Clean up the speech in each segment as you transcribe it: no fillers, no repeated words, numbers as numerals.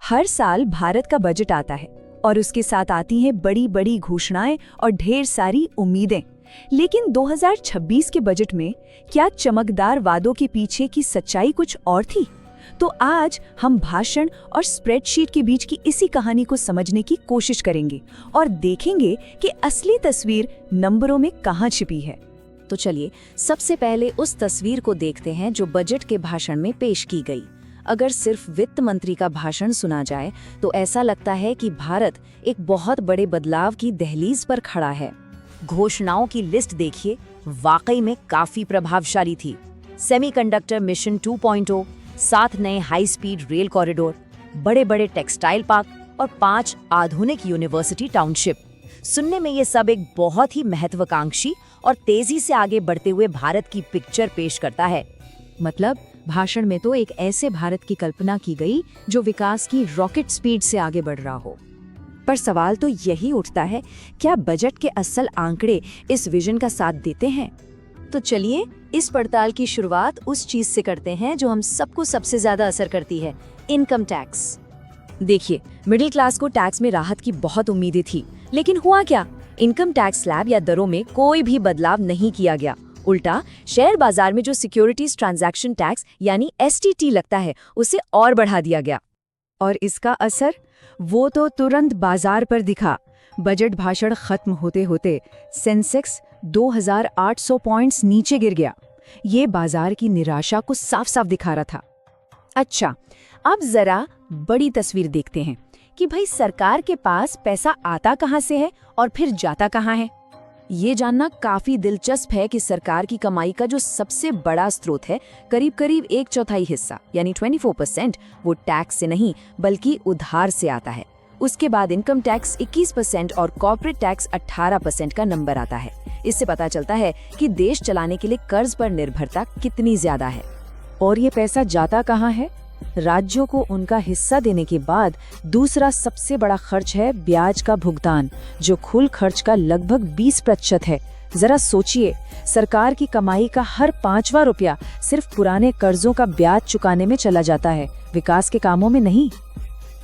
हर साल भारत का बजट आता है और उसके साथ आती हैं बड़ी बड़ी घोषणाएं और ढेर सारी उम्मीदें। लेकिन 2026 के बजट में क्या चमकदार वादों के पीछे की सच्चाई कुछ और थी? तो आज हम भाषण और स्प्रेडशीट के बीच की इसी कहानी को समझने की कोशिश करेंगे और देखेंगे कि असली तस्वीर नंबरों में कहां छिपी है। तो चलिए सबसे पहले उस तस्वीर को देखते हैं जो बजट के भाषण में पेश की गई। अगर सिर्फ वित्त मंत्री का भाषण सुना जाए तो ऐसा लगता है कि भारत एक बहुत बड़े बदलाव की दहलीज पर खड़ा है। घोषणाओं की लिस्ट देखिए, वाकई में काफी प्रभावशाली थी। सेमीकंडक्टर मिशन 2.0, 7 नए हाई स्पीड रेल कॉरिडोर, बड़े बड़े टेक्सटाइल पार्क और 5 आधुनिक यूनिवर्सिटी टाउनशिप। सुनने में ये सब एक बहुत ही महत्वाकांक्षी और तेजी से आगे बढ़ते हुए भारत की पिक्चर पेश करता है। मतलब भाषण में तो एक ऐसे भारत की कल्पना की गई जो विकास की रॉकेट स्पीड से आगे बढ़ रहा हो। पर सवाल तो यही उठता है, क्या बजट के असल आंकड़े इस विजन का साथ देते हैं? तो चलिए इस पड़ताल की शुरुआत उस चीज से करते हैं जो हम सबको सबसे ज्यादा असर करती है, इनकम टैक्स। देखिए, मिडिल क्लास को टैक्स में राहत की बहुत उम्मीदें थी, लेकिन हुआ क्या? इनकम टैक्स स्लैब या दरों में कोई भी बदलाव नहीं किया गया। उल्टा शेयर बाजार में जो सिक्योरिटीज ट्रांजैक्शन टैक्स यानी STT लगता है, उसे और बढ़ा दिया गया। और इसका असर वो तो तुरंत बाजार पर दिखा। बजट भाषण खत्म होते होते सेंसेक्स 2800 पॉइंट्स नीचे गिर गया। ये बाजार की निराशा को साफ साफ दिखा रहा था। अच्छा, अब जरा बड़ी तस्वीर देखते हैं कि भाई सरकार के पास पैसा आता कहाँ से है और फिर जाता कहाँ है। ये जानना काफी दिलचस्प है कि सरकार की कमाई का जो सबसे बड़ा स्रोत है, करीब करीब 1/4 हिस्सा यानी 24%, वो टैक्स से नहीं बल्कि उधार से आता है। उसके बाद इनकम टैक्स 21% और कॉर्पोरेट टैक्स 18% का नंबर आता है। इससे पता चलता है कि देश चलाने के लिए कर्ज पर निर्भरता कितनी ज्यादा है। और ये पैसा जाता कहाँ है? राज्यों को उनका हिस्सा देने के बाद दूसरा सबसे बड़ा खर्च है ब्याज का भुगतान, जो कुल खर्च का लगभग 20% है। जरा सोचिए, सरकार की कमाई का हर 5वां रुपया सिर्फ पुराने कर्जों का ब्याज चुकाने में चला जाता है, विकास के कामों में नहीं।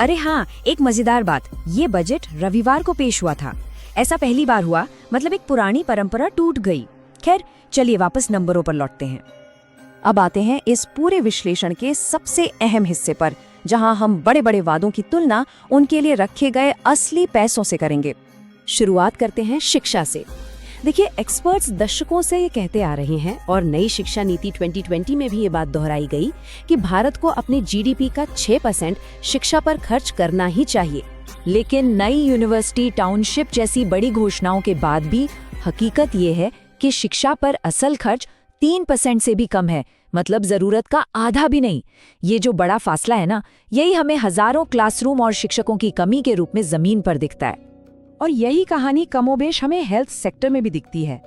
अरे हाँ, एक मजेदार बात, ये बजट रविवार को पेश हुआ था। ऐसा पहली बार हुआ, मतलब एक पुरानी परंपरा टूट गई। खैर, चलिए वापस नंबरों पर लौटते हैं। अब आते हैं इस पूरे विश्लेषण के सबसे अहम हिस्से पर, जहां हम बड़े बड़े वादों की तुलना उनके लिए रखे गए असली पैसों से करेंगे। शुरुआत करते हैं शिक्षा से। देखिए, एक्सपर्ट्स दशकों से ये कहते आ रहे हैं और नई शिक्षा नीति 2020 में भी ये बात दोहराई गई कि भारत को अपने GDP का 6% शिक्षा पर खर्च करना ही चाहिए। लेकिन नई यूनिवर्सिटी टाउनशिप जैसी बड़ी घोषणाओं के बाद भी हकीकत ये है कि शिक्षा पर असल खर्च 3% से भी कम है, मतलब जरूरत का आधा भी नहीं। ये जो बड़ा फासला है ना, यही हमें हजारों क्लासरूम और शिक्षकों की कमी के रूप में जमीन पर दिखता है। और यही कहानी कमोबेश हमें हेल्थ सेक्टर में भी दिखती है।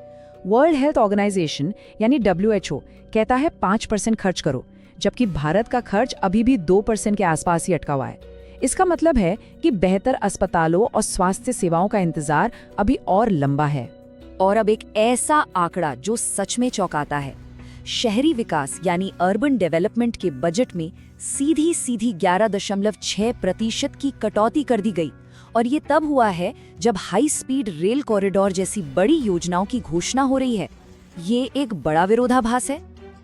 वर्ल्ड हेल्थ ऑर्गेनाइजेशन यानी WHO कहता है 5% खर्च करो, जबकि भारत का खर्च अभी भी 2% के आसपास ही अटका हुआ है। इसका मतलब है कि बेहतर अस्पतालों और स्वास्थ्य सेवाओं का इंतजार अभी और लंबा है। और अब एक ऐसा आंकड़ा जो सच में चौंकाता है, शहरी विकास यानी अर्बन डेवलपमेंट के बजट में सीधी 11.6% की कटौती कर दी गई। और ये तब हुआ है जब हाई स्पीड रेल कॉरिडोर जैसी बड़ी योजनाओं की घोषणा हो रही है। ये एक बड़ा विरोधाभास है।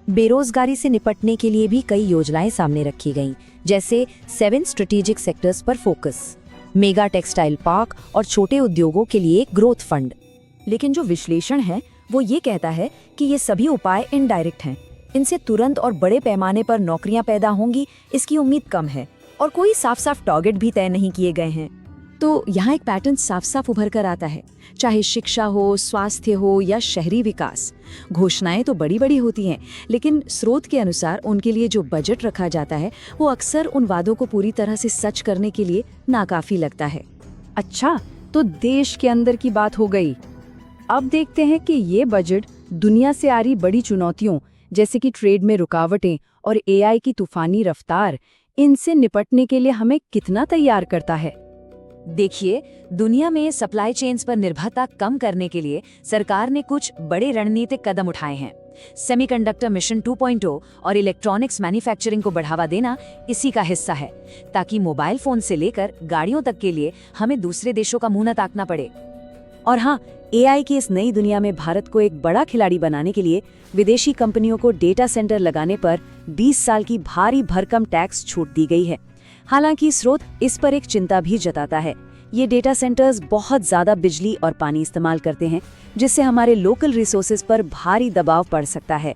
बेरोजगारी से निपटने के लिए भी कई योजनाएं सामने रखी गईं, जैसे 7 स्ट्रेटेजिक सेक्टर्स पर फोकस, मेगा टेक्सटाइल पार्क और छोटे उद्योगों के लिए ग्रोथ फंड। लेकिन जो विश्लेषण है वो ये कहता है कि ये सभी उपाय इनडायरेक्ट हैं। इनसे तुरंत और बड़े पैमाने पर नौकरियां पैदा होंगी, इसकी उम्मीद कम है। और कोई साफ साफ टारगेट भी तय नहीं किए गए हैं। तो यहाँ एक पैटर्न साफ साफ उभर कर आता है, चाहे शिक्षा हो, स्वास्थ्य हो या शहरी विकास। घोषणाएं तो बड़ी बड़ी होती हैं, लेकिन स्रोत के अनुसार उनके लिए जो बजट रखा जाता है वो अक्सर उन वादों को पूरी तरह से सच करने के लिए नाकाफी लगता है। अच्छा, तो देश के अंदर की बात हो गई। अब देखते हैं कि ये बजट दुनिया से आ रही बड़ी चुनौतियों जैसे कि ट्रेड में रुकावटें और AI की तूफानी रफ्तार, इनसे निपटने के लिए हमें कितना तैयार करता है। देखिए, दुनिया में सप्लाई चेन्स पर निर्भरता कम करने के लिए सरकार ने कुछ बड़े रणनीतिक कदम उठाए हैं। सेमीकंडक्टर मिशन 2.0 और इलेक्ट्रॉनिक्स मैन्युफैक्चरिंग को बढ़ावा देना इसी का हिस्सा है, ताकि मोबाइल फोन से लेकर गाड़ियों तक के लिए हमें दूसरे देशों का मुंह न ताकना पड़े। और हाँ, एआई की इस नई दुनिया में भारत को एक बड़ा खिलाड़ी बनाने के लिए विदेशी कंपनियों को डेटा सेंटर लगाने पर 20 साल की भारी भरकम टैक्स छूट दी गई है। हालांकि स्रोत इस पर एक चिंता भी जताता है। ये डेटा सेंटर्स बहुत ज्यादा बिजली और पानी इस्तेमाल करते हैं, जिससे हमारे लोकल रिसोर्सेज पर भारी दबाव पड़ सकता है।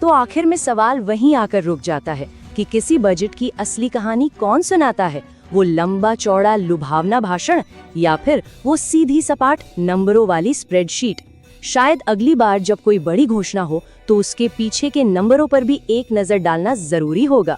तो आखिर में सवाल वहीं आकर रुक जाता है कि किसी बजट की असली कहानी कौन सुनाता है, वो लंबा चौड़ा लुभावना भाषण या फिर वो सीधी सपाट नंबरों वाली स्प्रेडशीट। शायद अगली बार जब कोई बड़ी घोषणा हो तो उसके पीछे के नंबरों पर भी एक नजर डालना जरूरी होगा।